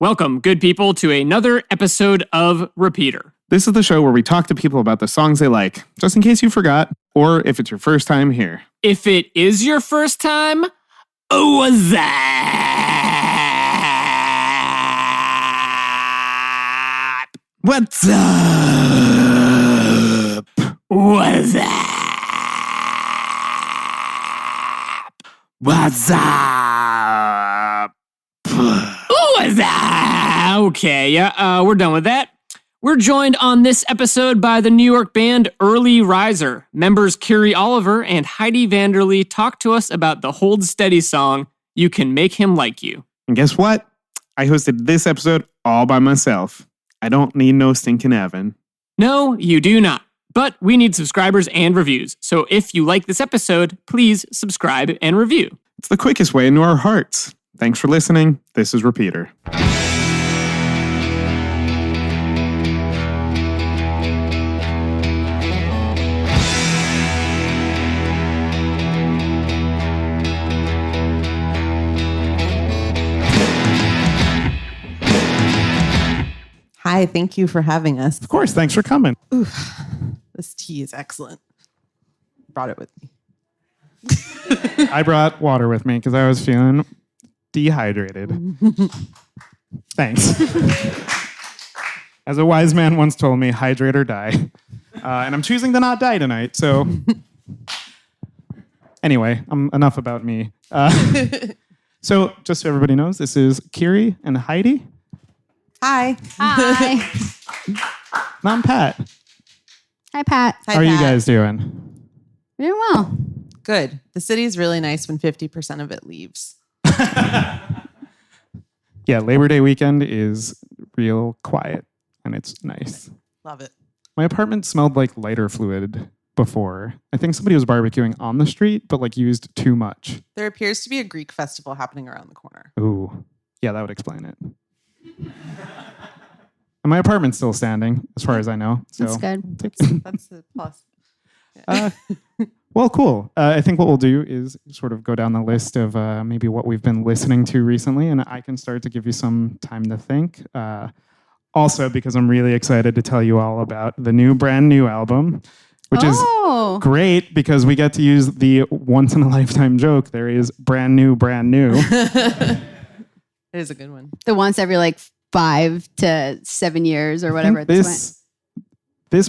Welcome, good people, to another episode of Repeater. This is the show where we talk to people about the songs they like, just in case you forgot, or if it's your first time here. If it is your first time, what's up? What's up? What's up? What's up? What's up? Okay, yeah, we're done with that. We're joined on this episode by the New York band Early Riser. Members Kiri Oliver and Heidi Vanderlee talk to us about the Hold Steady song, You Can Make Him Like You. And guess what? I hosted this episode all by myself. I don't need no stinking Evan. No, you do not. But we need subscribers and reviews. So if you like this episode, please subscribe and review. It's the quickest way into our hearts. Thanks for listening. This is Repeater. Hi, thank you for having us. Of course, thanks for coming. Oof, this tea is excellent. Brought it with me. I brought water with me because I was feeling dehydrated. Thanks. As a wise man once told me, hydrate or die. And I'm choosing to not die tonight, so... Anyway, enough about me. So, just so everybody knows, this is Kiri and Heidi. Hi. Hi. I'm Pat. Hi, Pat. Hi, How are you Pat. guys doing? We're doing well. Good. The city is really nice when 50% of it leaves. Yeah, Labor Day weekend is real quiet, and it's nice. Love it. My apartment smelled like lighter fluid before. I think somebody was barbecuing on the street, but like used too much. There appears to be a Greek festival happening around the corner. Ooh, yeah, that would explain it. And my apartment's still standing, as far as I know. So That's good. That's the plus. Well, cool. I think what we'll do is sort of go down the list of maybe what we've been listening to recently, and I can start to give you some time to think. Also, because I'm really excited to tell you all about the brand new album, which is great because we get to use the once-in-a-lifetime joke. There is brand new. It is a good one. The once every like 5 to 7 years or whatever. This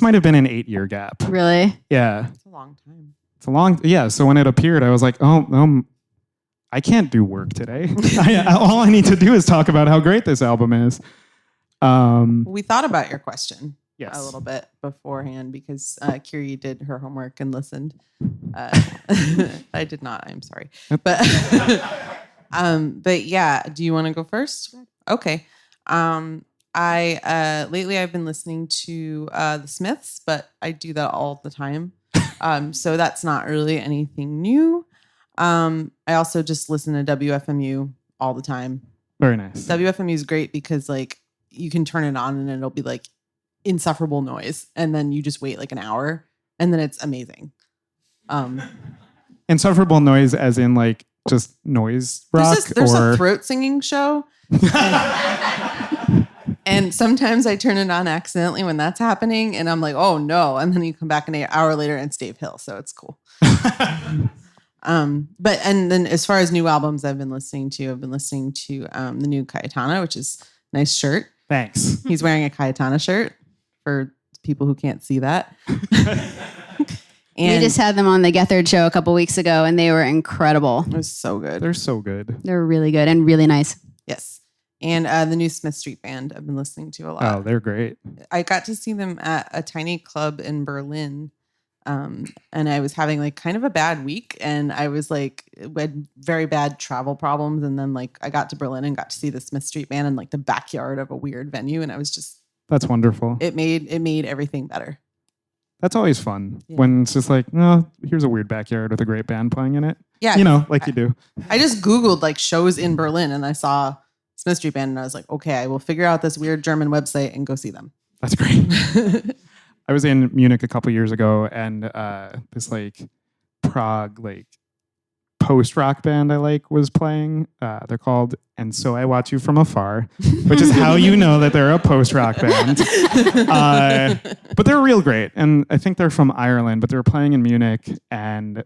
might have been an 8-year gap. Really? Yeah. It's a long time. It's a long, yeah. So when it appeared, I was like, I can't do work today. All I need to do is talk about how great this album is. We thought about your question Yes. a little bit beforehand because Kiri did her homework and listened. I did not. I'm sorry. But yeah, do you want to go first? Okay. Lately I've been listening to the Smiths, but I do that all the time. So that's not really anything new. I also just listen to WFMU all the time. Very nice. WFMU is great because like you can turn it on and it'll be like insufferable noise, and then you just wait like an hour, and then it's amazing. Insufferable noise, as in like just noise rock, There's a throat singing show. And sometimes I turn it on accidentally when that's happening, and I'm like, oh no. And then you come back an hour later and it's Dave Hill. So it's cool. And then as far as new albums I've been listening to the new Cayetana, which is a nice shirt. Thanks. He's wearing a Cayetana shirt for people who can't see that. We just had them on the Gethard show a couple weeks ago, and they were incredible. It was so good. They're so good. They're really good and really nice. Yes. And the new Smith Street Band I've been listening to a lot. Oh, they're great. I got to see them at a tiny club in Berlin. And I was having like kind of a bad week, and I was like, had very bad travel problems. And then like I got to Berlin and got to see the Smith Street Band in like the backyard of a weird venue. And I was just, That's wonderful. it made everything better. That's always fun Yeah. when it's just like, oh, here's a weird backyard with a great band playing in it. Yeah. You know, like you do. I just Googled like shows in Berlin, and I saw Smith Street Band, and I was like, okay, I will figure out this weird German website and go see them. That's great. I was in Munich a couple years ago, and this like Prague like post-rock band I like was playing. They're called And So I Watch You From Afar, which is how you know that they're a post-rock band. But they're real great. And I think they're from Ireland, but they were playing in Munich, and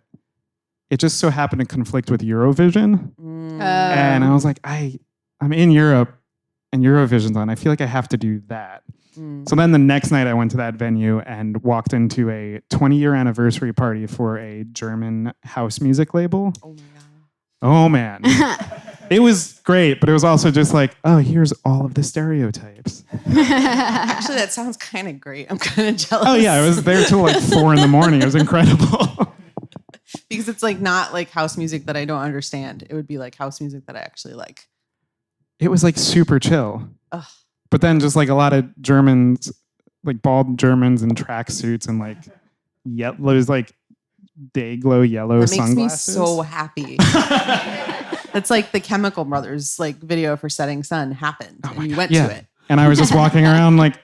it just so happened to conflict with Eurovision. And I was like, I'm in Europe and Eurovision's on. I feel like I have to do that. So then the next night I went to that venue and walked into a 20-year anniversary party for a German house music label. Oh my God. Oh man. It was great, but it was also just like, oh, here's all of the stereotypes. Actually, that sounds kind of great. I'm kind of jealous. Oh yeah, I was there till like 4 a.m. It was incredible. Because it's like not like house music that I don't understand. It would be like house music that I actually like. It was like super chill. Ugh. But then just like a lot of Germans, like bald Germans in tracksuits and like those like day glow yellow sunglasses. That makes me so happy. That's like the Chemical Brothers like video for Setting Sun happened. And you went to it. And I was just walking around like,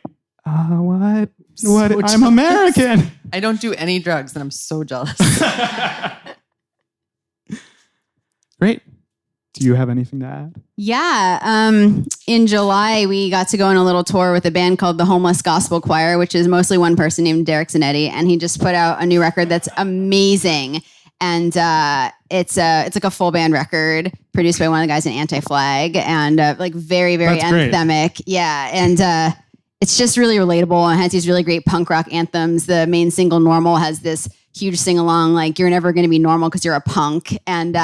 what? So What? jealous. I'm American. I don't do any drugs and I'm so jealous. Great. Do you have anything to add? Yeah. In July, we got to go on a little tour with a band called the Homeless Gospel Choir, which is mostly one person named Derek Zanetti. And he just put out a new record that's amazing. And it's like a full band record produced by one of the guys in Anti-Flag and like very, very That's great. anthemic. Yeah. And it's just really relatable and has these really great punk rock anthems. The main single, Normal, has this huge sing-along like, you're never going to be normal because you're a punk. And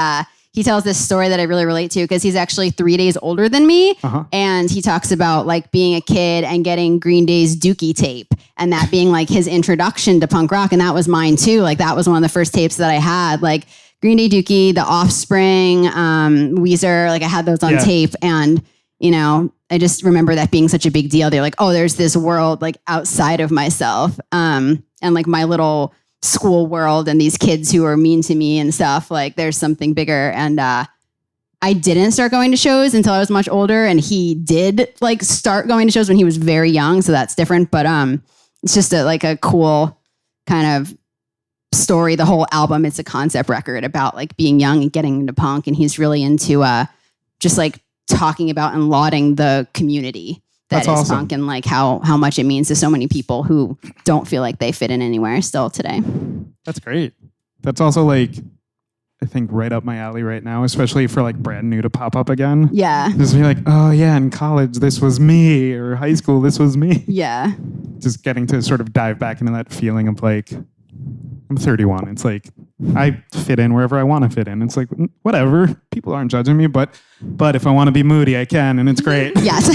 he tells this story that I really relate to because he's actually 3 days older than me. Uh-huh. And he talks about like being a kid and getting Green Day's Dookie tape and that being like his introduction to punk rock. And that was mine too. Like that was one of the first tapes that I had, like Green Day, Dookie, The Offspring, Weezer. Like I had those on tape. And, you know, I just remember that being such a big deal. They're like, oh, there's this world like outside of myself. And like my little school world and these kids who are mean to me and stuff, like there's something bigger. And I didn't start going to shows until I was much older, and he did like start going to shows when he was very young, so that's different. But it's just a cool kind of story. The whole album, it's a concept record about like being young and getting into punk, and he's really into just like talking about and lauding the community that That's is awesome. punk and like how much it means to so many people who don't feel like they fit in anywhere still today. That's great. That's also like, I think right up my alley right now, especially for like brand new to pop up again. Yeah. Just be like, oh yeah, in college, this was me, or high school, this was me. Yeah. Just getting to sort of dive back into that feeling of like, I'm 31. It's like, I fit in wherever I want to fit in. It's like, whatever. People aren't judging me, but if I want to be moody, I can, and it's great. Yes.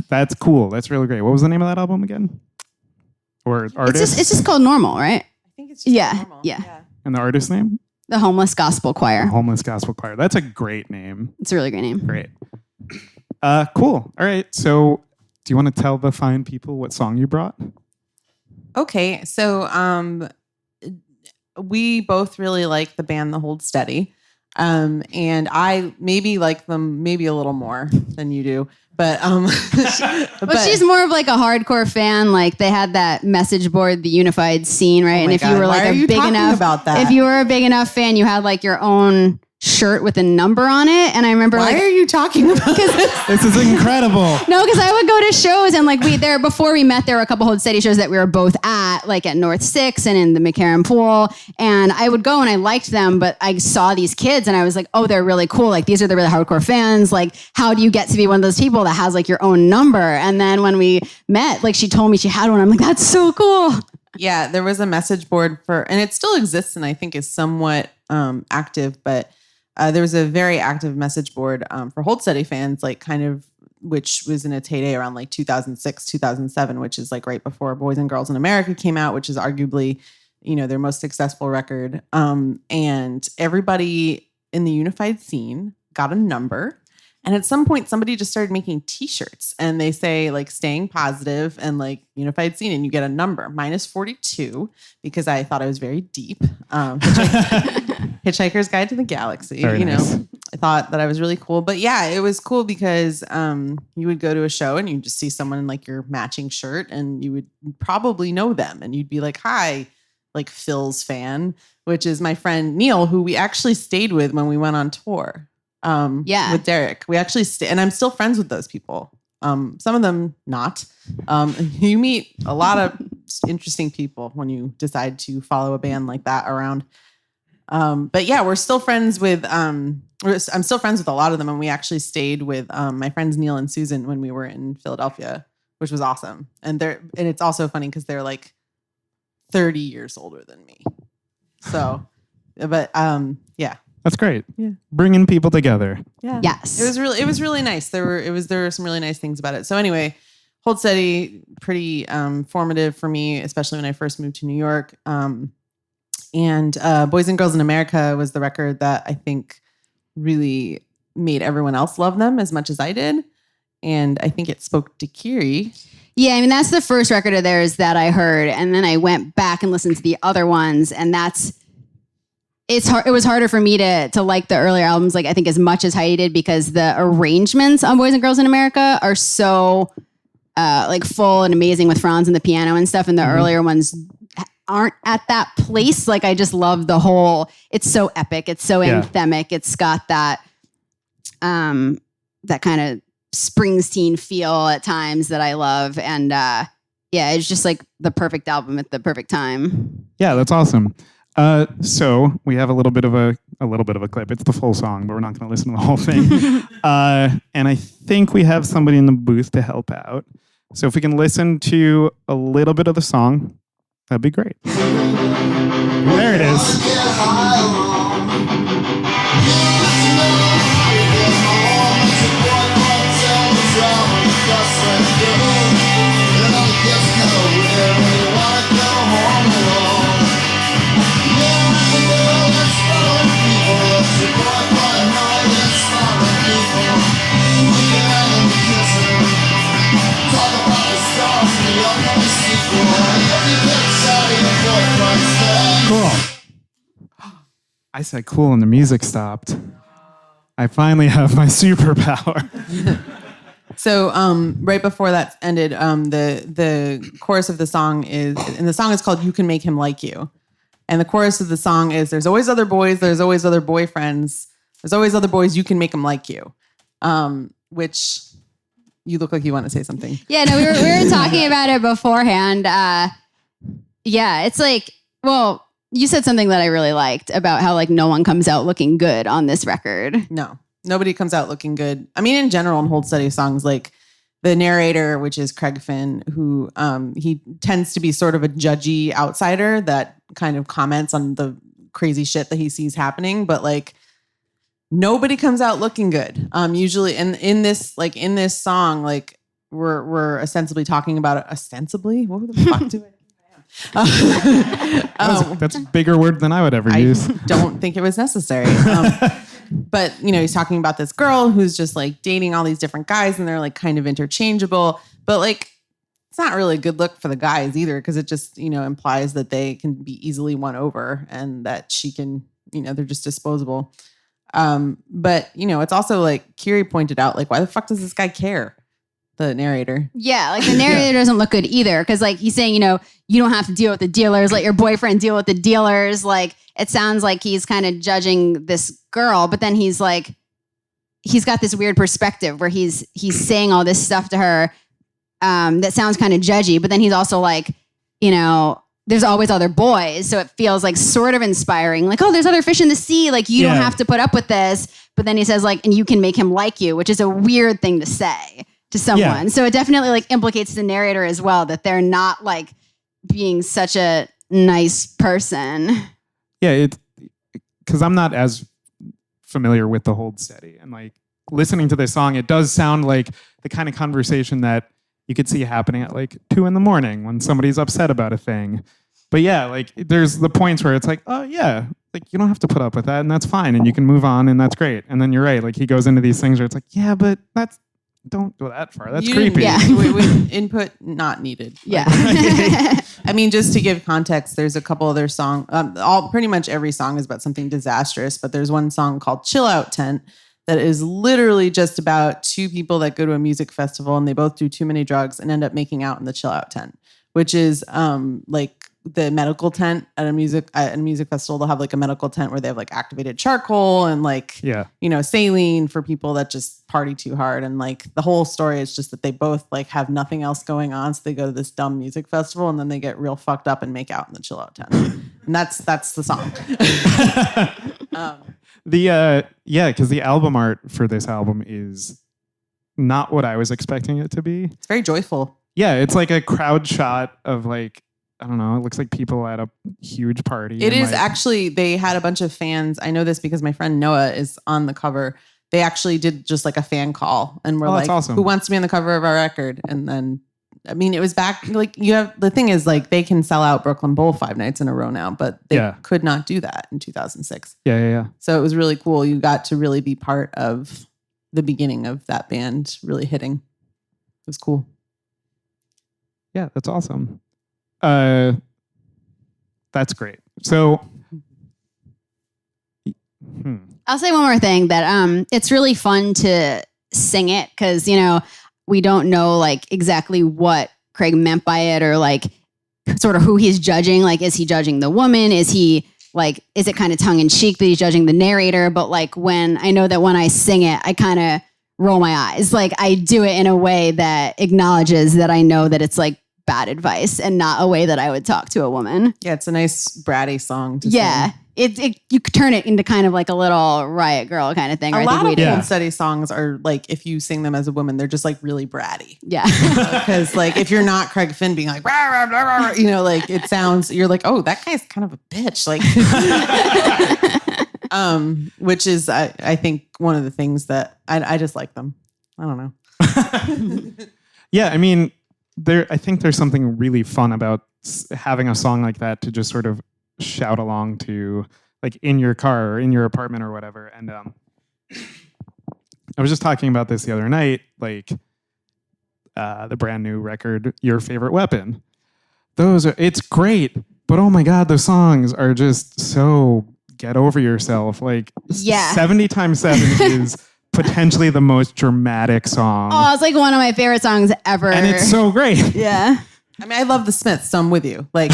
That's cool. That's really great. What was the name of that album again? Or artist? It's just called Normal, right? I think it's just Yeah, normal. yeah. And the artist name? The Homeless Gospel Choir. Homeless Gospel Choir. That's a great name. It's a really great name. Great. Cool. All right. So do you want to tell the fine people what song you brought? Okay, so we both really like the band The Hold Steady, and I maybe like them maybe a little more than you do, but But she's more of like a hardcore fan. Like they had that message board, the Unified Scene, right? And if you God, were why like are a you big talking enough, about that? if you were a big enough fan, you had like your own shirt with a number on it. And I remember why like, are you talking about this? This is incredible. no, because I would go to shows and like before we met, there were a couple Hold Steady shows that we were both at, like at North 6 and in the McCarran Pool. And I would go and I liked them, but I saw these kids and I was like, oh, they're really cool. Like these are the really hardcore fans. Like how do you get to be one of those people that has like your own number? And then when we met, like she told me she had one. I'm like, that's so cool. Yeah, there was a message board and it still exists and I think is somewhat active, but there was a very active message board for Hold Steady fans, like kind of, which was in its heyday around like 2006, 2007, which is like right before Boys and Girls in America came out, which is arguably, their most successful record. And everybody in the Unified Scene got a number. And at some point, somebody just started making T-shirts, and they say like staying positive and like Unified Scene, and you get a number. Mine is 42 because I thought I was very deep. Hitchhiker's Guide to the Galaxy. Very nice. I thought that I was really cool. But yeah, it was cool because you would go to a show and you just see someone in like your matching shirt, and you would probably know them, and you'd be like, "Hi." like Phil's fan, which is my friend Neil, who we actually stayed with when we went on tour. With Derek. We actually and I'm still friends with those people. Some of them not. You meet a lot of interesting people when you decide to follow a band like that around. But yeah, we're still friends with, I'm still friends with a lot of them. And we actually stayed with my friends Neil and Susan when we were in Philadelphia, which was awesome. And it's also funny because they're like 30 years older than me. So, but yeah. That's great. Yeah. Bringing people together. Yeah. Yes. It was really nice. There were some really nice things about it. So anyway, Hold Steady, pretty formative for me, especially when I first moved to New York. And Boys and Girls in America was the record that I think really made everyone else love them as much as I did. And I think it spoke to Kiri. Yeah, I mean, that's the first record of theirs that I heard. And then I went back and listened to the other ones. And it was harder for me to like the earlier albums, like I think as much as Heidi did, because the arrangements on Boys and Girls in America are so like full and amazing with Franz and the piano and stuff. And the earlier ones aren't at that place. Like I just love the whole, it's so epic. It's so anthemic. It's got that, that kind of Springsteen feel at times that I love. And it's just like the perfect album at the perfect time. Yeah, that's awesome. So we have a little bit of a clip. It's the full song, but we're not going to listen to the whole thing. And I think we have somebody in the booth to help out. So if we can listen to a little bit of the song, that'd be great. There it is. Cool. I said cool and the music stopped. I finally have my superpower. So right before that ended, the chorus of the song is, and the song is called You Can Make Him Like You. And the chorus of the song is, there's always other boys, there's always other boyfriends, there's always other boys, you can make them like you. Which you look like you want to say something. Yeah, no, we were talking about it beforehand. It's like, well, you said something that I really liked about how like no one comes out looking good on this record. No, nobody comes out looking good. I mean, in general, in Hold Steady songs, like the narrator, which is Craig Finn, who he tends to be sort of a judgy outsider that kind of comments on the crazy shit that he sees happening, but like nobody comes out looking good. Usually, and in this song, like we're ostensibly talking about it. Ostensibly, what the fuck do I? That's a bigger word than I would ever use. I don't think it was necessary. But, he's talking about this girl who's just like dating all these different guys and they're like kind of interchangeable. But like, it's not really a good look for the guys either, because it just, implies that they can be easily won over and that she can, they're just disposable. But, it's also like Kiri pointed out, like, why the fuck does this guy care? The narrator. Yeah, like the narrator doesn't look good either, because like he's saying, you don't have to deal with the dealers, let your boyfriend deal with the dealers. Like it sounds like he's kind of judging this girl, but then he's like, he's got this weird perspective where he's saying all this stuff to her that sounds kind of judgy, but then he's also like, there's always other boys, so it feels like sort of inspiring, like, oh, there's other fish in the sea, like you don't have to put up with this. But then he says like, and you can make him like you, which is a weird thing to say to someone. Yeah. So it definitely like implicates the narrator as well, that they're not like being such a nice person. Yeah, because I'm not as familiar with the Hold Steady, and like listening to this song, it does sound like the kind of conversation that you could see happening at like 2 a.m. when somebody's upset about a thing. But yeah, like there's the points where it's like, oh yeah, like you don't have to put up with that, and that's fine, and you can move on, and that's great. And then you're right, like he goes into these things where it's like, yeah, but don't go that far. That's creepy. Yeah, input not needed. Yeah. I mean, just to give context, there's a couple other songs. Pretty much every song is about something disastrous, but there's one song called "Chill Out Tent" that is literally just about two people that go to a music festival and they both do too many drugs and end up making out in the chill out tent, which is like the medical tent at a music festival. They'll have like a medical tent where they have like activated charcoal and like, saline for people that just party too hard. And like the whole story is just that they both like have nothing else going on. So they go to this dumb music festival and then they get real fucked up and make out in the chill out tent. And that's the song. Because the album art for this album is not what I was expecting it to be. It's very joyful. Yeah, it's like a crowd shot of like, I don't know, it looks like people at a huge party. It is actually, they had a bunch of fans. I know this because my friend Noah is on the cover. They actually did just like a fan call and were like, awesome. Who wants to be on the cover of our record? And then, I mean, it was back, like the thing is like they can sell out Brooklyn Bowl 5 nights in a row now, but they could not do that in 2006. Yeah. So it was really cool. You got to really be part of the beginning of that band really hitting. It was cool. Yeah, that's awesome. That's great. So, I'll say one more thing that it's really fun to sing it because we don't know like exactly what Craig meant by it or like sort of who he's judging. Like, is he judging the woman? Is it kind of tongue in cheek that he's judging the narrator? But like when I sing it, I kind of roll my eyes. Like I do it in a way that acknowledges that I know that it's like bad advice and not a way that I would talk to a woman. Yeah, it's a nice bratty song to sing. You could turn it into kind of like a little Riot Girl kind of thing. A lot of Unsteady songs are like, if you sing them as a woman, they're just like really bratty. Yeah. Because like if you're not Craig Finn being like, rah, rah, rah, rah, like it sounds, you're like, oh, that guy's kind of a bitch. Like, which is, I think one of the things that I just like them. I don't know. Yeah, I mean, I think there's something really fun about having a song like that to just sort of shout along to, like in your car or in your apartment or whatever. And I was just talking about this the other night, like the brand new record, Your Favorite Weapon. It's great, but oh my God, the songs are just so get over yourself. Like 70 times 7 is potentially the most dramatic song. Oh, it's like one of my favorite songs ever. And it's so great. Yeah. I mean, I love the Smiths, so I'm with you. Like,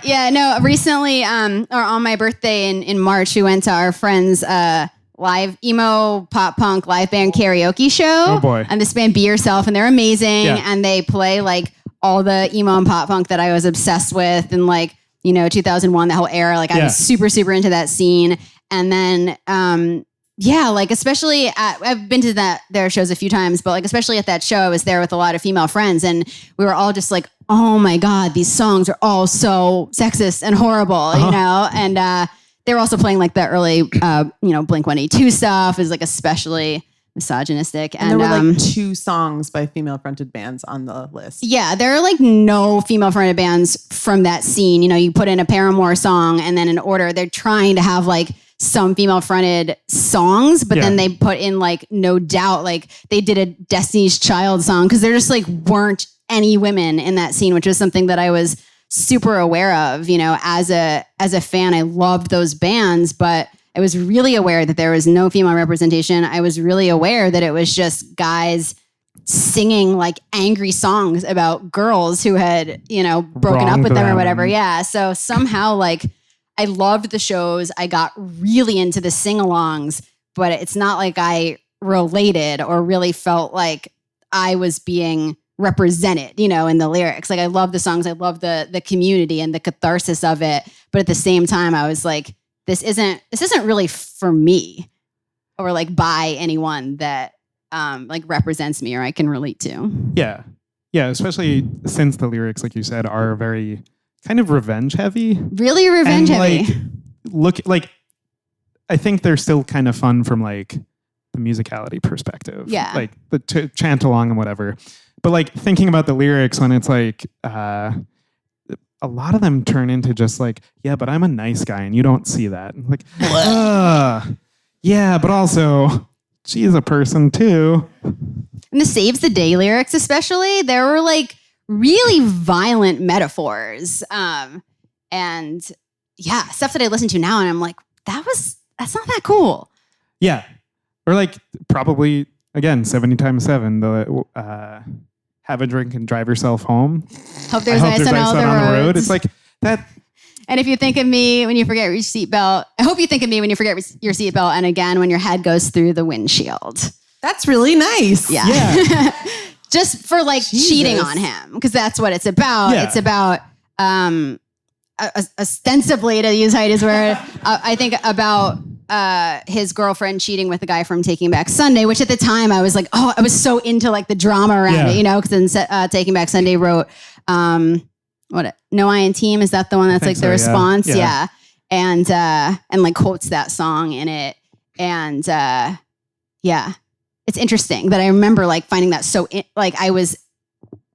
yeah, no, recently, or on my birthday in March, we went to our friend's live emo pop punk live band karaoke show. Oh boy. And this band Be Yourself, and they're amazing. Yeah. And they play like all the emo and pop punk that I was obsessed with and like, 2001, that whole era. Like I was super, super into that scene. And then, like especially I've been to their shows a few times, but like especially at that show, I was there with a lot of female friends, and we were all just like, "Oh my God, these songs are all so sexist and horrible," And they were also playing like the early, Blink-182 stuff is like especially misogynistic. And there were like 2 songs by female-fronted bands on the list. Yeah, there are like no female-fronted bands from that scene. You put in a Paramore song, and then in order, they're trying to have like some female-fronted songs, but then they put in like No Doubt, like they did a Destiny's Child song because there just like weren't any women in that scene, which was something that I was super aware of. As a fan, I loved those bands, but I was really aware that there was no female representation. I was really aware that it was just guys singing like angry songs about girls who had, broken up with them or whatever. Yeah. So somehow like I loved the shows. I got really into the sing-alongs, but it's not like I related or really felt like I was being represented, in the lyrics. Like I love the songs. I love the community and the catharsis of it. But at the same time, I was like, this isn't really for me or like by anyone that like represents me or I can relate to. Yeah. Yeah. Especially since the lyrics, like you said, are very kind of revenge heavy. Really revenge heavy. I think they're still kind of fun from like the musicality perspective. Yeah. Like the chant along and whatever. But like thinking about the lyrics when it's like, a lot of them turn into just like, yeah, but I'm a nice guy and you don't see that. And like, yeah, but also she's a person too. And the Saves the Day lyrics, especially, there were like really violent metaphors. And yeah, stuff that I listen to now and I'm like, that's not that cool. Yeah. Or like probably again, 70 times 7, the have a drink and drive yourself home. Hope there's ice on all the roads. It's like That And if you think of me when you forget your seatbelt, I hope you think of me when you forget your seatbelt. And again, when your head goes through the windshield. That's really nice. Yeah. Just for like Jesus. cheating on him. Because that's what it's about. Yeah. It's about, ostensibly, to use Heidi's word, I think about his girlfriend cheating with the guy from Taking Back Sunday, which at the time I was like, oh, I was so into like the drama around it, you know, because then Taking Back Sunday wrote, No I in Team, is that the one that's like the response? Yeah. And like quotes that song in it. And it's interesting that I remember like finding that like I was,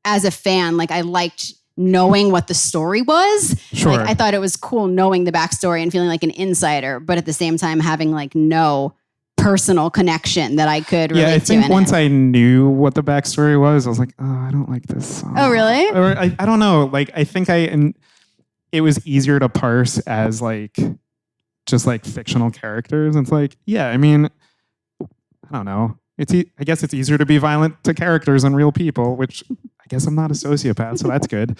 as a fan, like I liked knowing what the story was. Sure. Like I thought it was cool knowing the backstory and feeling like an insider, but at the same time having like no personal connection that I could relate to. I think once I I knew what the backstory was, I was like, oh, I don't like this song. Oh, really? Or I don't know. Like, I think it was easier to parse as like, just like fictional characters. And it's like, yeah, I mean, I don't know. I guess it's easier to be violent to characters than real people, which I guess I'm not a sociopath, so that's good.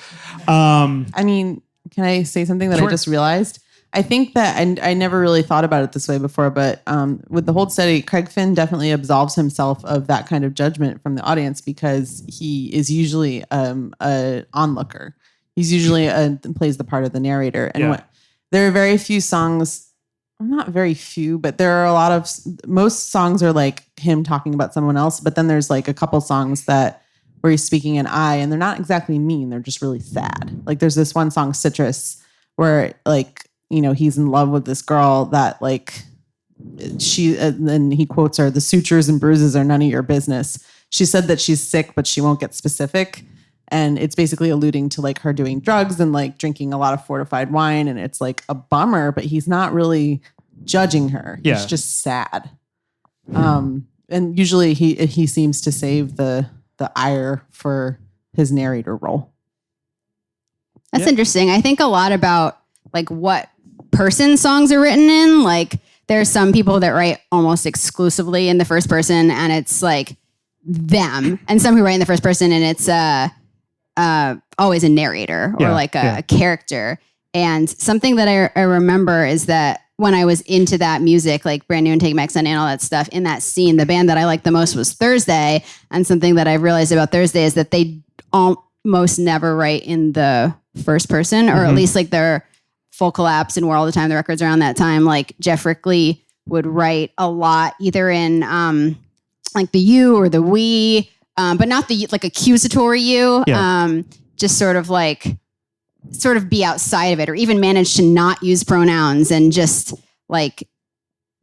I mean, can I say something that I just realized? I think that I never really thought about it this way before, but with the Hold Steady, Craig Finn definitely absolves himself of that kind of judgment from the audience because he is usually an onlooker. He's usually plays the part of the narrator. And there are very few songs, not very few, but there are a lot of, most songs are like him talking about someone else, but then there's like a couple songs where he's speaking in I, and they're not exactly mean, they're just really sad. Like there's this one song, Citrus, where like, you know, he's in love with this girl that like and then he quotes her, "The sutures and bruises are none of your business." She said that she's sick, but she won't get specific. And it's basically alluding to like her doing drugs and like drinking a lot of fortified wine. And it's like a bummer, but he's not really judging her. Yeah. He's just sad. And usually he seems to save the ire for his narrator role. That's interesting. I think a lot about like what person songs are written in. Like there's some people that write almost exclusively in the first person and it's like them, and some who write in the first person and it's always a narrator or like a character. And something that I remember is that when I was into that music, like Brand New and Taking Back Sunday and all that stuff, in that scene, the band that I liked the most was Thursday. And something that I've realized about Thursday is that they almost never write in the first person, or at least like their Full Collapse and War All the Time, the records around that time. Like Jeff Rickley would write a lot either in like the you or the we, but not the like accusatory you. Just sort of be outside of it, or even manage to not use pronouns and just like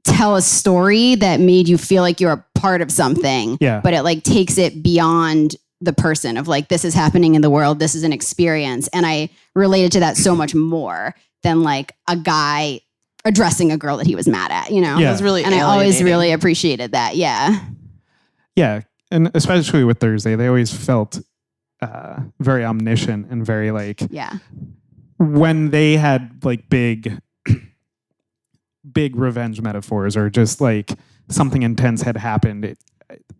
tell a story that made you feel like you're a part of something. Yeah. But it like takes it beyond the person of like, this is happening in the world. This is an experience. And I related to that so much more than like a guy addressing a girl that he was mad at, you know? It was really and I always really appreciated that. Yeah. Yeah. And especially with Thursday, they always felt very omniscient and very like, when they had like big revenge metaphors or just like something intense had happened,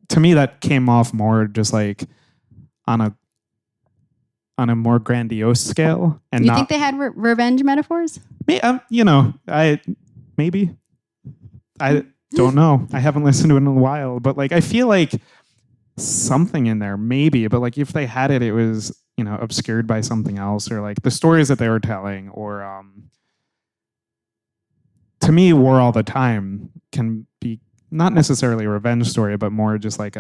to me that came off more just like on a more grandiose scale. And you think they had revenge metaphors? You know, maybe I don't know. I haven't listened to it in a while, but like I feel like something in there maybe, but like if they had it, it was, you know, obscured by something else, or like the stories that they were telling, or to me, War All the Time can be not necessarily a revenge story, but more just like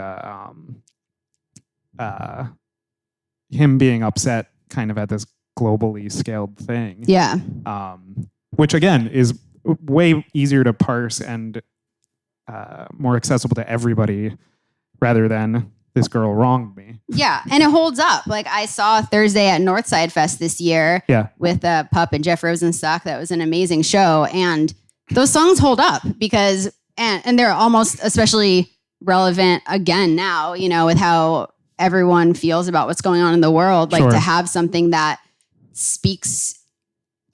him being upset kind of at this globally scaled thing. Yeah. Which again is way easier to parse and more accessible to everybody rather than this girl wronged me. Yeah. And it holds up. Like I saw Thursday at Northside Fest this year with Pup and Jeff Rosenstock. That was an amazing show. And those songs hold up because, and they're almost especially relevant again now, you know, with how everyone feels about what's going on in the world. Like to have something that speaks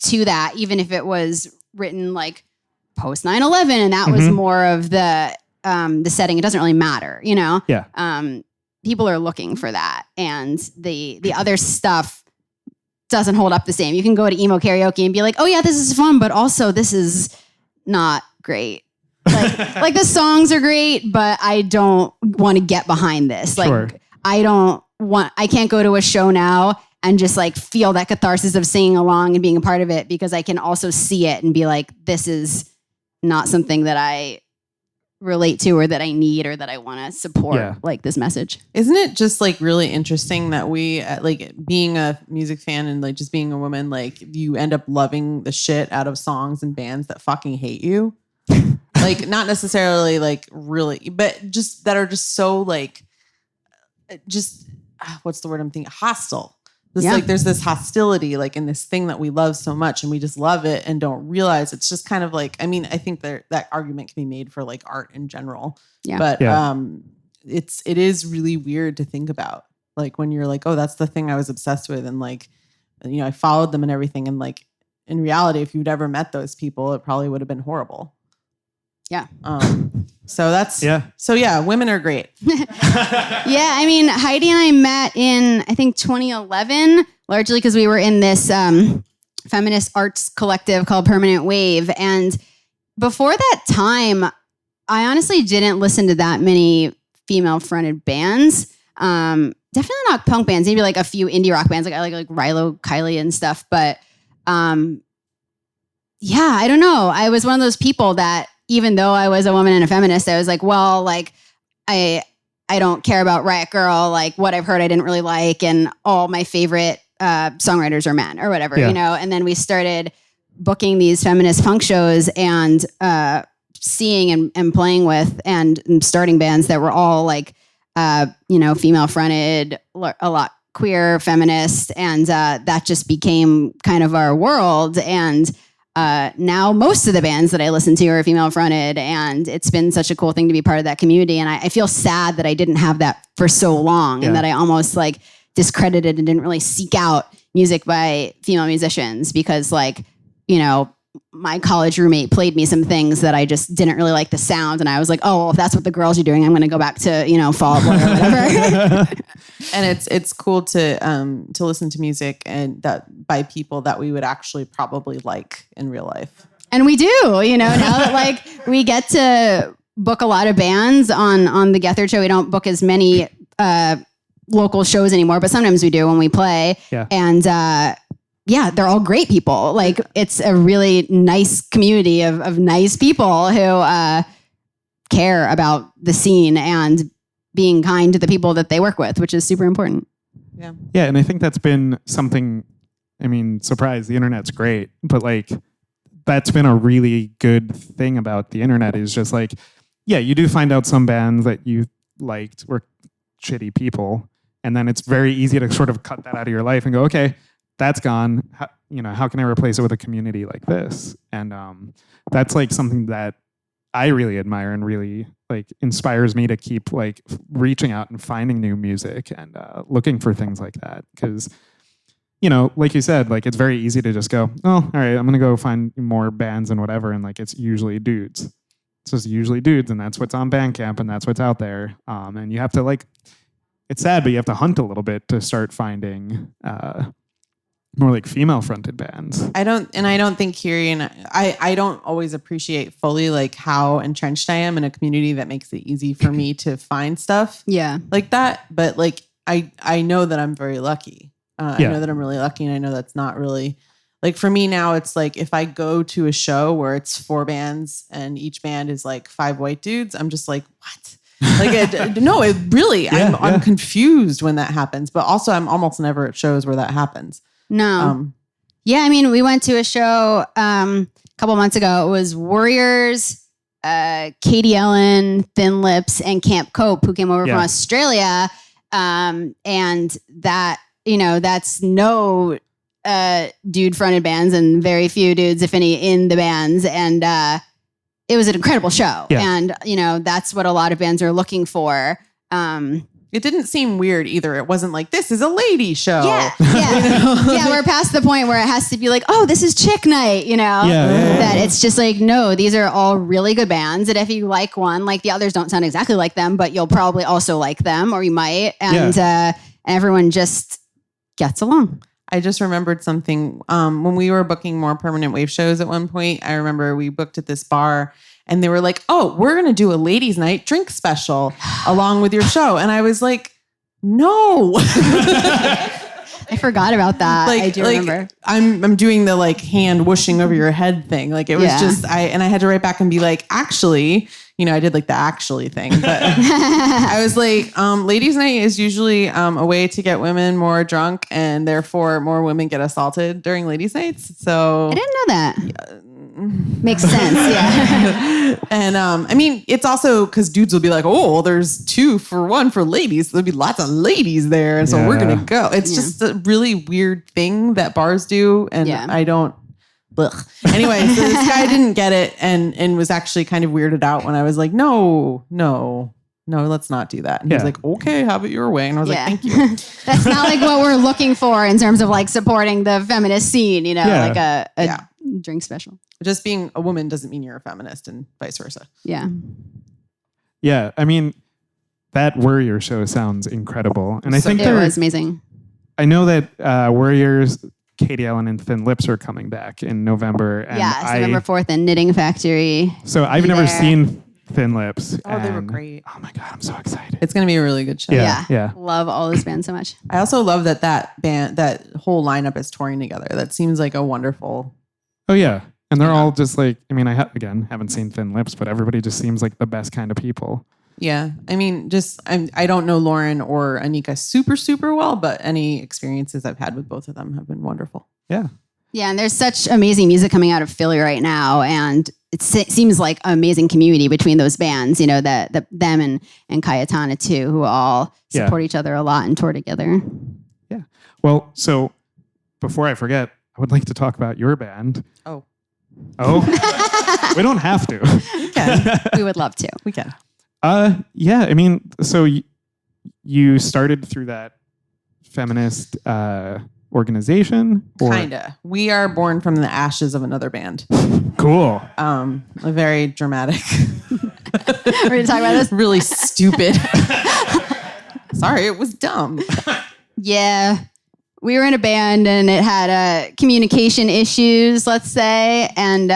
to that, even if it was written like post 9/11 and that was more of the setting, it doesn't really matter, you know? Yeah. People are looking for that. And the other stuff doesn't hold up the same. You can go to emo karaoke and be like, oh yeah, this is fun, but also this is not great. Like the songs are great, but I don't want to get behind this. Like Sure. I can't go to a show now and just like feel that catharsis of singing along and being a part of it, because I can also see it and be like, this is not something that I relate to or that I need or that I want to support, like this message. Isn't it just like really interesting that we like being a music fan and like just being a woman, like you end up loving the shit out of songs and bands that fucking hate you? Like not necessarily like really, but just that are just so like, just what's the word I'm thinking? Hostile. Like there's this hostility like in this thing that we love so much, and we just love it and don't realize it's just kind of like, I mean, I think that argument can be made for like art in general. But it is really weird to think about, like when you're like, oh, that's the thing I was obsessed with, and like, you know, I followed them and everything, and like in reality, if you'd ever met those people, it probably would have been horrible. Yeah. So that's So yeah, women are great. Yeah, I mean, Heidi and I met in I think 2011, largely because we were in this feminist arts collective called Permanent Wave, and before that time, I honestly didn't listen to that many female-fronted bands. Definitely not punk bands. Maybe like a few indie rock bands. Like I like Rilo Kiley and stuff. But yeah, I don't know. I was one of those people that, even though I was a woman and a feminist, I was like, well, like I don't care about Riot Girl. Like what I've heard, I didn't really like, and all my favorite songwriters are men or whatever, you know. And then we started booking these feminist punk shows and seeing and playing with and starting bands that were all like, you know, female fronted, a lot queer, feminist, and that just became kind of our world. And now most of the bands that I listen to are female fronted, and it's been such a cool thing to be part of that community. And I feel sad that I didn't have that for so long, and that I almost like discredited and didn't really seek out music by female musicians, because like, you know, my college roommate played me some things that I just didn't really like the sound. And I was like, oh, well, if that's what the girls are doing, I'm going to go back to, you know, Fall Out Boy or whatever. And it's cool to listen to music and that by people that we would actually probably like in real life. And we do, you know, now that like we get to book a lot of bands on the Gethard show. We don't book as many local shows anymore, but sometimes we do when we play. Yeah. And yeah, they're all great people. Like it's a really nice community of nice people who care about the scene and being kind to the people that they work with, which is super important. Yeah. Yeah, and I think that's been something, I mean, surprise, the internet's great, but like that's been a really good thing about the internet is just like, yeah, you do find out some bands that you liked were shitty people, and then it's very easy to sort of cut that out of your life and go, okay, that's gone. How can I replace it with a community like this? And that's like something that I really admire and really like inspires me to keep like reaching out and finding new music and looking for things like that. Because, you know, like you said, like it's very easy to just go, oh, all right, I'm going to go find more bands and whatever. And like, it's usually dudes. It's just usually dudes, and that's what's on Bandcamp, and that's what's out there. And you have to like, it's sad, but you have to hunt a little bit to start finding more like female fronted bands. I don't think Kiri and I don't always appreciate fully like how entrenched I am in a community that makes it easy for me to find stuff like that. But like, I know that I'm very lucky. I know that I'm really lucky, and I know that's not really like for me now. It's like if I go to a show where it's 4 bands and each band is like 5 white dudes, I'm just like, what? Like, no, it really, I'm confused when that happens, but also I'm almost never at shows where that happens. No. Yeah, I mean, we went to a show a couple months ago. It was Warriors, Katie Ellen, Thin Lips, and Camp Cope, who came over from Australia. And that, you know, that's no dude-fronted bands and very few dudes, if any, in the bands. And it was an incredible show. Yeah. And, you know, that's what a lot of bands are looking for. It didn't seem weird either. It wasn't like, this is a lady show. Yeah. Yeah, we're past the point where it has to be like, oh, this is chick night, you know? That it's just like, no, these are all really good bands. And if you like one, like the others don't sound exactly like them, but you'll probably also like them, or you might. And everyone just gets along. I just remembered something. When we were booking more permanent wave shows at one point, I remember we booked at this bar and they were like, oh, we're going to do a ladies' night drink special along with your show. And I was like, no. I forgot about that. I do remember. I'm doing the like hand whooshing over your head thing. Like it was just, I had to write back and be like, actually, I did like the actually thing, but I was like, ladies' night is usually a way to get women more drunk and therefore more women get assaulted during ladies' nights. So I didn't know that. Makes sense. Yeah. And I mean, it's also because dudes will be like, oh, well, there's 2 for 1 for ladies. So there'll be lots of ladies there. And so we're going to go. It's just a really weird thing that bars do. And I don't. Ugh. Anyway, so this guy didn't get it and was actually kind of weirded out when I was like, no, let's not do that. And he was like, okay, have it your way. And I was like, thank you. That's not like what we're looking for in terms of like supporting the feminist scene, like a drink special. Just being a woman doesn't mean you're a feminist and vice versa. Yeah. Yeah. I mean, that Warrior show sounds incredible. And I think it was amazing. I know that Warriors, Katie Ellen and Thin Lips are coming back in November. And November 4th in Knitting Factory. So I've never seen Thin Lips. Oh, they were great. Oh my God, I'm so excited. It's going to be a really good show. Yeah. Love all this band so much. I also love that band, that whole lineup is touring together. That seems like a wonderful. Oh yeah. And they're all just like, I mean, haven't seen Thin Lips, but everybody just seems like the best kind of people. Yeah. I mean, I don't know Lauren or Anika super, super well, but any experiences I've had with both of them have been wonderful. Yeah. Yeah. And there's such amazing music coming out of Philly right now. And it seems like an amazing community between those bands, them and Cayetana too, who all support each other a lot and tour together. Yeah. Well, so before I forget, I would like to talk about your band. Oh, we don't have to. We can. We would love to. We can. Yeah. I mean, so you started through that feminist organization? Kinda. We are born from the ashes of another band. Cool. A very dramatic. We're going to talk about this? Really stupid. Sorry, it was dumb. Yeah. We were in a band and it had communication issues, let's say, and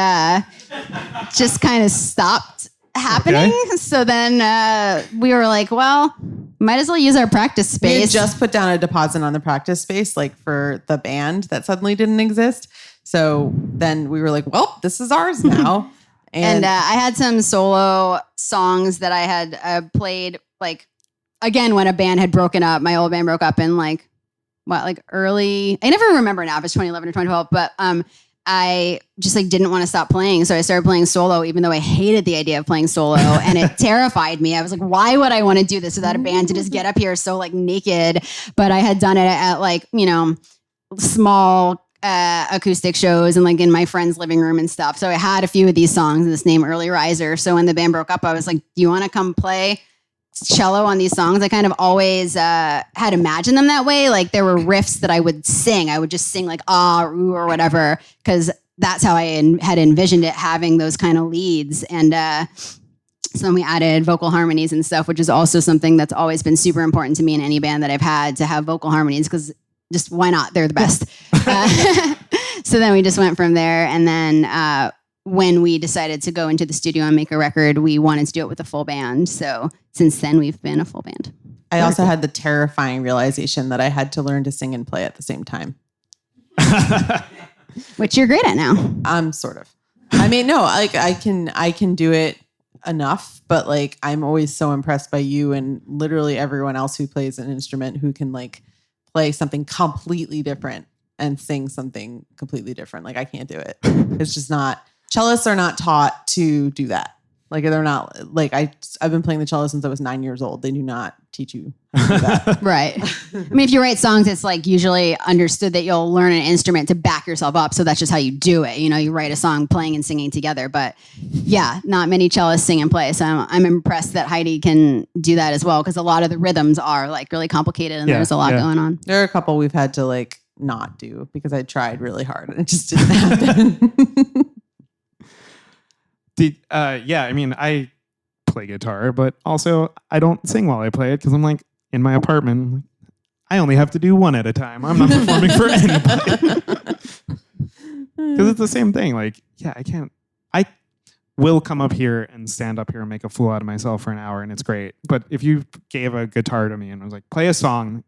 just kind of stopped happening. Okay. So then we were like, well, might as well use our practice space. We had just put down a deposit on the practice space, like for the band that suddenly didn't exist. So then we were like, well, this is ours now. And I had some solo songs that I had played, like, again, when a band had broken up. My old band broke up in early, I never remember now if it's 2011 or 2012, but I just didn't want to stop playing. So I started playing solo, even though I hated the idea of playing solo and it terrified me. I was like, why would I want to do this without a band to just get up here so naked? But I had done it at small acoustic shows and in my friend's living room and stuff. So I had a few of these songs, this name Early Riser. So when the band broke up, I was like, do you want to come play cello on these songs? I kind of always had imagined them that way. Like there were riffs that I would sing. I would just sing or ooh or whatever, because that's how I had envisioned it, having those kind of leads. And so then we added vocal harmonies and stuff, which is also something that's always been super important to me in any band that I've had, to have vocal harmonies, because just why not? They're the best. So then we just went from there. And then when we decided to go into the studio and make a record, we wanted to do it with a full band. So since then, we've been a full band. I also had the terrifying realization that I had to learn to sing and play at the same time. Which you're great at now. Sort of. I mean, no, I can do it enough, but I'm always so impressed by you and literally everyone else who plays an instrument who can play something completely different and sing something completely different. I can't do it. It's just not. Cellists are not taught to do that. They're not I've been playing the cello since I was 9 years old. They do not teach you how to do that. Right. I mean, if you write songs, it's usually understood that you'll learn an instrument to back yourself up. So that's just how you do it. You write a song playing and singing together. But yeah, not many cellists sing and play. So I'm impressed that Heidi can do that as well, because a lot of the rhythms are really complicated and there's a lot going on. There are a couple we've had to not do because I tried really hard and it just didn't happen. I mean, I play guitar, but also I don't sing while I play it because I'm in my apartment. I only have to do one at a time. I'm not performing for anybody. Because it's the same thing. Like, yeah, I will come up here and stand up here and make a fool out of myself for an hour, and it's great. But if you gave a guitar to me and was like, play a song,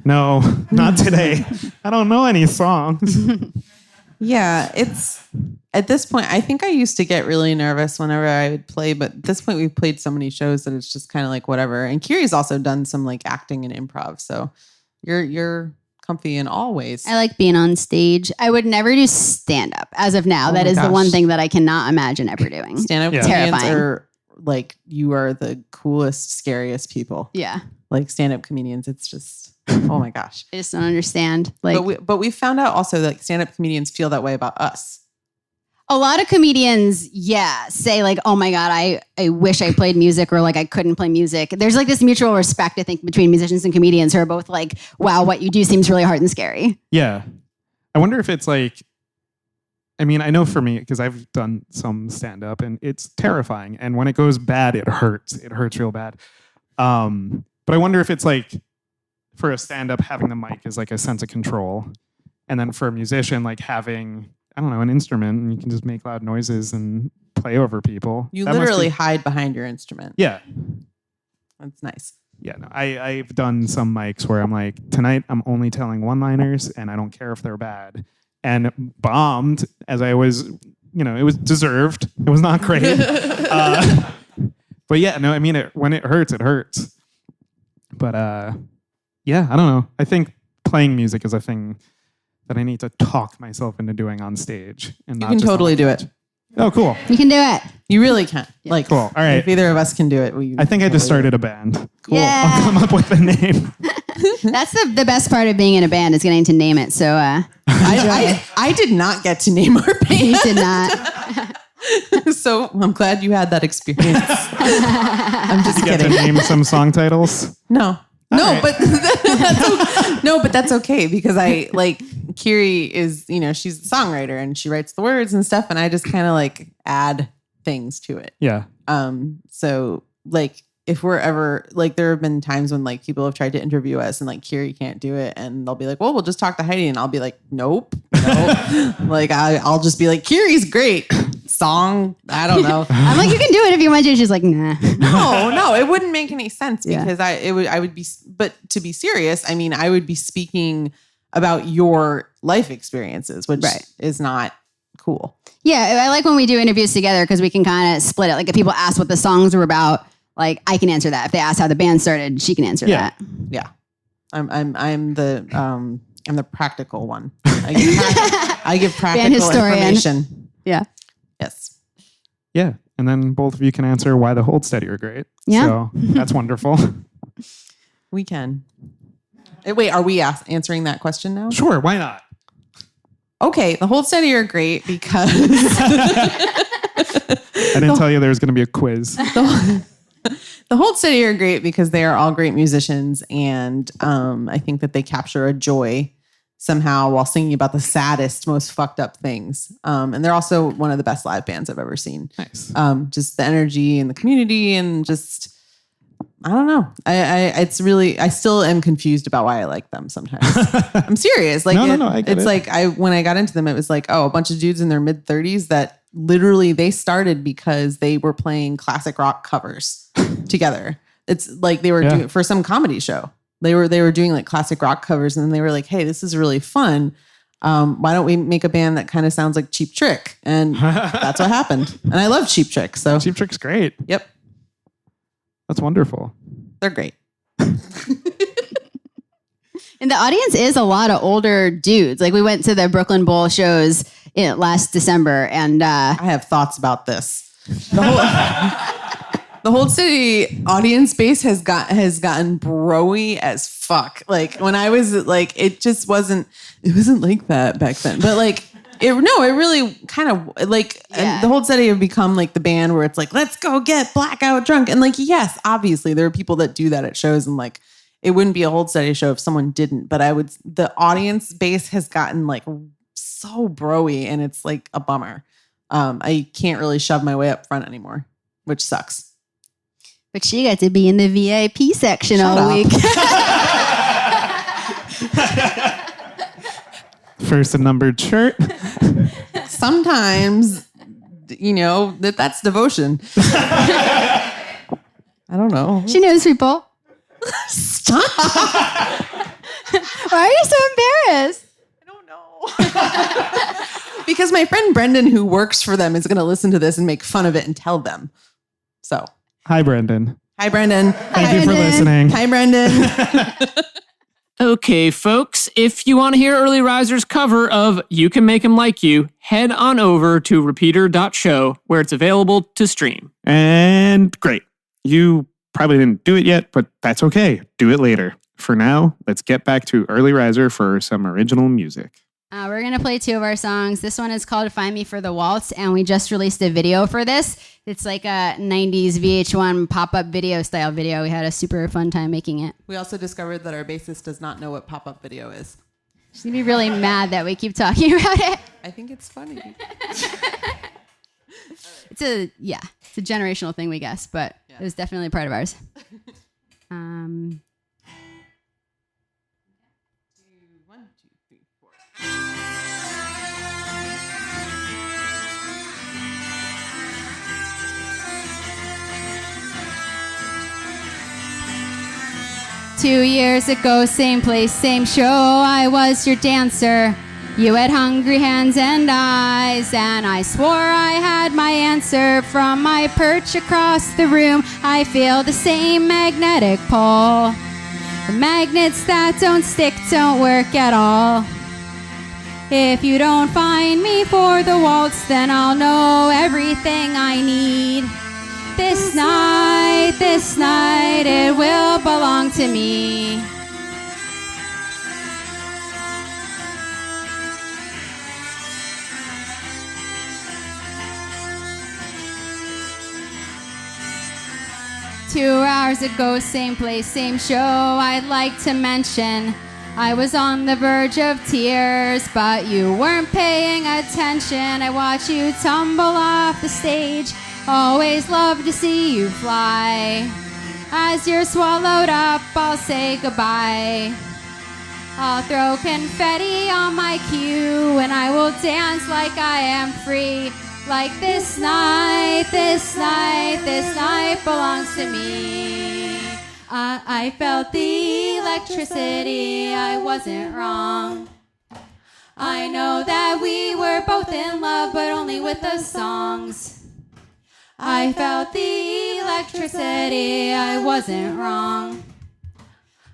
no, not today. I don't know any songs. Yeah, it's at this point, I think I used to get really nervous whenever I would play, but at this point we've played so many shows that it's just kind of like whatever. And Kiri's also done some like acting and improv, so you're comfy in all ways. I like being on stage. I would never do stand up as of now. That is the one thing that I cannot imagine ever doing. Stand-up Yeah. comedians Terrifying. are like, you are the coolest, scariest people. Yeah. Like stand-up comedians, it's just, oh my gosh. I just don't understand. Like But we found out also that stand-up comedians feel that way about us. a lot of comedians, say like, oh my God, I wish I played music, or like I couldn't play music. There's like this mutual respect, I think, between musicians and comedians who are both like, wow, what you do seems really hard and scary. Yeah. I wonder if it's like, I mean, I know for me, because I've done some stand-up, and it's terrifying. And when it goes bad, it hurts. It hurts real bad. But I wonder if it's like, for a stand-up, having the mic is like a sense of control. And then for a musician, like having, I don't know, an instrument, and you can just make loud noises and play over people. You That must literally be- hide behind your instrument. Yeah. That's nice. Yeah, no, I've done some mics where I'm like, tonight I'm only telling one-liners, and I don't care if they're bad. And bombed, as I was, it was deserved. It was not great. But yeah, no, I mean, when it hurts, it hurts. But yeah, I don't know. I think playing music is a thing that I need to talk myself into doing on stage. And You not can just on totally the do couch. it. Oh, cool. You can do it. You really can. Like, Cool. All right. If either of us can do it, I think I just started a band. Cool. Yeah. I'll come up with a name. That's the best part of being in a band is getting to name it. So I did not get to name our you band, did not. so I'm glad you had that experience. I'm just Get to kidding. name some song titles. No, right. but that's okay because I like Kiri is, she's the songwriter and she writes the words and stuff, and I just kind of like add things to it. Yeah. So like if we're ever like, there have been times when like people have tried to interview us and like Kiri can't do it, and they'll be like, well, we'll just talk to Heidi, and I'll be like, nope. Like I'll just be like, Kiri's great. Song, I don't know. I'm like, you can do it if you want to. She's like, nah. No, it wouldn't make any sense Yeah. because I would be, but to be serious, I mean, I would be speaking about your life experiences, which Right. is not cool. Yeah, I like when we do interviews together because we can kind of split it. Like if people ask what the songs were about, like I can answer that. If they ask how the band started, she can answer Yeah. that. Yeah, I'm the practical one. I give practical historian. information. Yeah. Yes. Yeah. And then both of you can answer why the Hold Steady are great. Yeah. So that's wonderful. We can. Wait, are we answering that question now? Sure. Why not? Okay, the Hold Steady are great because I didn't tell you there was going to be a quiz. the Hold Steady are great because they are all great musicians, and I think that they capture a joy somehow while singing about the saddest, most fucked up things. And they're also one of the best live bands I've ever seen. Nice. Just the energy and the community, and just I don't know. It's really, I still am confused about why I like them sometimes. I'm serious. Like, No, I get it's it. like when I got into them, it was like, oh, a bunch of dudes in their mid 30s that literally they started because they were playing classic rock covers together. It's like they were Yeah. doing for some comedy show. They were doing like classic rock covers, and then they were like, hey, this is really fun. Why don't we make a band that kind of sounds like Cheap Trick? And that's what happened. And I love Cheap Trick. So Cheap Trick's great. yep, That's wonderful. they're great. And the audience is a lot of older dudes. Like we went to the Brooklyn Bowl shows last December, and I have thoughts about this. The Hold City audience base has gotten broy as fuck. Like when I was like, it wasn't like that back then. But like it really kind of like Yeah. the Hold City have become like the band where it's like, let's go get blackout drunk. And like, yes, obviously there are people that do that at shows, and like it wouldn't be a Hold Steady show if someone didn't. But the audience base has gotten like so broy, and it's like a bummer. I can't really shove my way up front anymore, which sucks. but she got to be in the VIP section Shut all up. week. first a numbered shirt. Sometimes, that's devotion. I don't know. She knows people. Stop. Why are you so embarrassed? I don't know. Because my friend Brendan, who works for them, is going to listen to this and make fun of it and tell them. So, Hi, Brendan. hi, Brendan. Thank you for listening. Hi, Brendan. Okay, folks, if you want to hear Early Riser's cover of You Can Make Him Like You, head on over to repeater.show where it's available to stream. And great. You probably didn't do it yet, but that's okay. Do it later. For now, let's get back to Early Riser for some original music. We're going to play 2 of our songs. This one is called Find Me for the Waltz, and we just released a video for this. It's like a 90s VH1 pop-up video style video. We had a super fun time making it. We also discovered that our bassist does not know what pop-up video is. She's going to be really mad that we keep talking about it. I think it's funny. It's a generational thing, we guess, but it was definitely a part of ours. 1, 2, 3, 4. Two years ago, same place, same show, I was your dancer. You had hungry hands and eyes, and I swore I had my answer. From my perch across the room, I feel the same magnetic pull. The magnets that don't stick don't work at all. If you don't find me for the waltz, then I'll know everything I need. This night, it will belong to me. Two hours ago, same place, same show, I'd like to mention. I was on the verge of tears, but you weren't paying attention. I watch you tumble off the stage. Always love to see you fly. As you're swallowed up, I'll say goodbye. I'll throw confetti on my cue, and I will dance like I am free. Like this night belongs to me. I felt the electricity, I wasn't wrong. I know that we were both in love, but only with the songs. I felt the electricity, I wasn't wrong.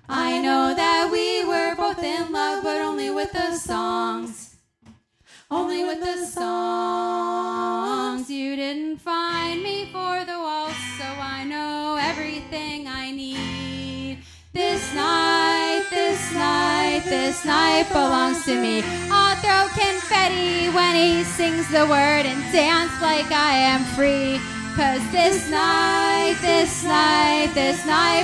I know that we were both in love, but only with the songs. Only with the songs. You didn't find me for the waltz, so I know everything I need. This night belongs to me. I'll throw confetti when he sings the word and dance like I am free. 'Cause this night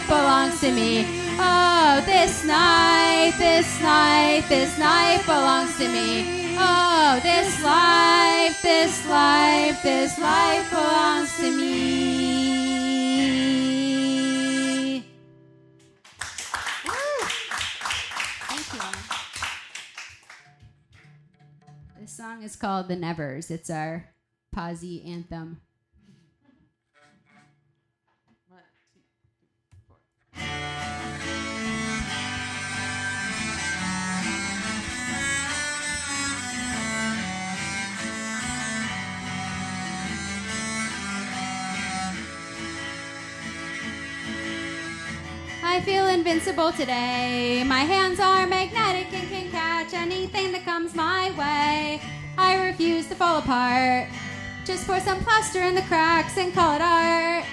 belongs to me. Oh, this night belongs to me. Oh, this life belongs to me. Thank you. This song is called The Nevers. It's our Posse anthem. 1, 2, 3, 4. I feel invincible today. My hands are magnetic and can catch anything that comes my way. I refuse to fall apart. Just pour some plaster in the cracks and call it art.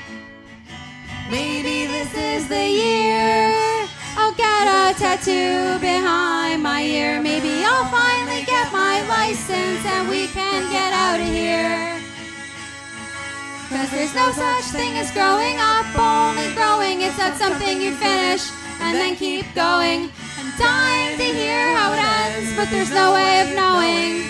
Maybe this is the year I'll get a tattoo behind my ear. Maybe I'll finally get my license and we can get out of here. 'Cause there's no such thing as growing up, only growing. It's not something you finish and then keep going. I'm dying to hear how it ends, but there's no way of knowing.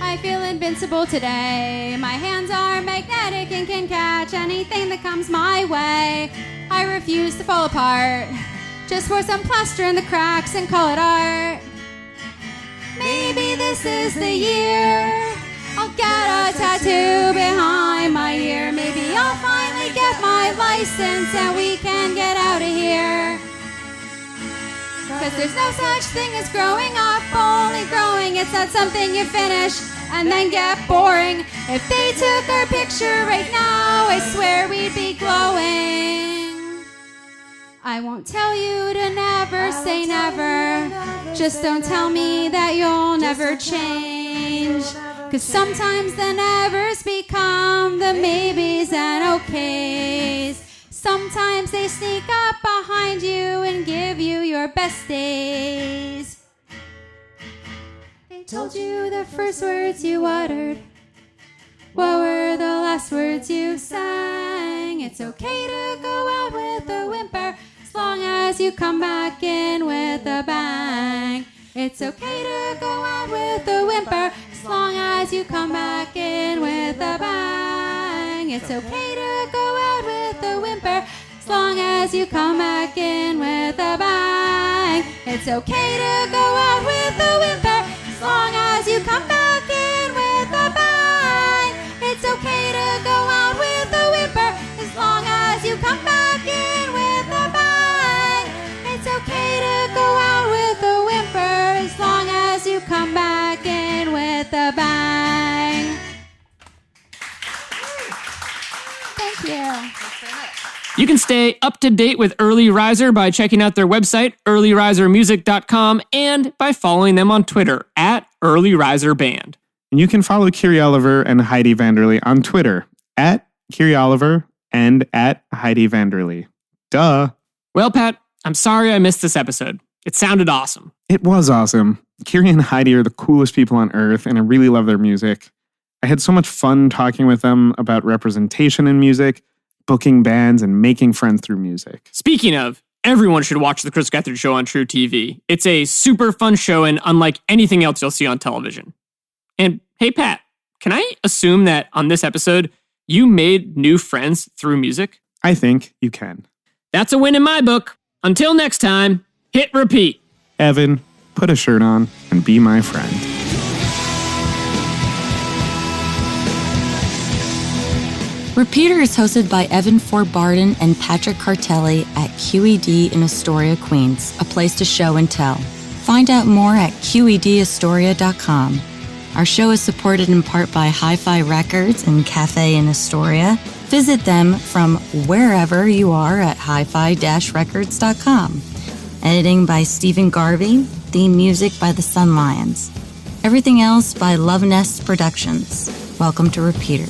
I feel invincible today. My hands are magnetic and can catch anything that comes my way. I refuse to fall apart. Just pour some plaster in the cracks and call it art. Maybe this is the year I'll get a tattoo behind my ear. Maybe I'll finally get my license and we can get out of here. 'Cause there's no such thing as growing up, only growing. It's not something you finish and then get boring. If they took our picture right now, I swear we'd be glowing. I won't tell you to never say never. Just don't tell me that you'll never change. 'Cause sometimes the nevers become the maybes and okays. Sometimes they sneak up behind you and give you your best days. They told you the first words you uttered. What were the last words you sang? It's okay to go out with a whimper as long as you come back in with a bang. It's okay to go out with a whimper as long as you come back in with a bang. It's okay to go out with a whimper as long as you come back in with a bang. It's okay to go out with a whimper as long as you come back in with a bang. It's okay to go out with a whimper as long as you come back in with a bang. It's okay to go out with a whimper as long as you come back in with a bang. Thank you. You can stay up to date with Early Riser by checking out their website, earlyrisermusic.com, and by following them on Twitter @EarlyRiserBand. And you can follow Kiri Oliver and Heidi Vanderlee on Twitter @Kiri Oliver and @Heidi Vanderlee. Duh. Well, Pat, I'm sorry I missed this episode. It sounded awesome. It was awesome. Kiri and Heidi are the coolest people on earth, and I really love their music. I had so much fun talking with them about representation in music, booking bands, and making friends through music. Speaking of, everyone should watch The Chris Gethard Show on True TV. It's a super fun show and unlike anything else you'll see on television. And hey, Pat, can I assume that on this episode, you made new friends through music? I think you can. That's a win in my book. Until next time, hit repeat. Evan, put a shirt on and be my friend. Repeater is hosted by Evan Ford Barden and Patrick Cartelli at QED in Astoria, Queens, a place to show and tell. Find out more at QEDAstoria.com. Our show is supported in part by Hi-Fi Records and Cafe in Astoria. Visit them from wherever you are at hi-fi-records.com. Editing by Stephen Garvey. Theme music by the Sun Lions. Everything else by Love Nest Productions. Welcome to Repeater.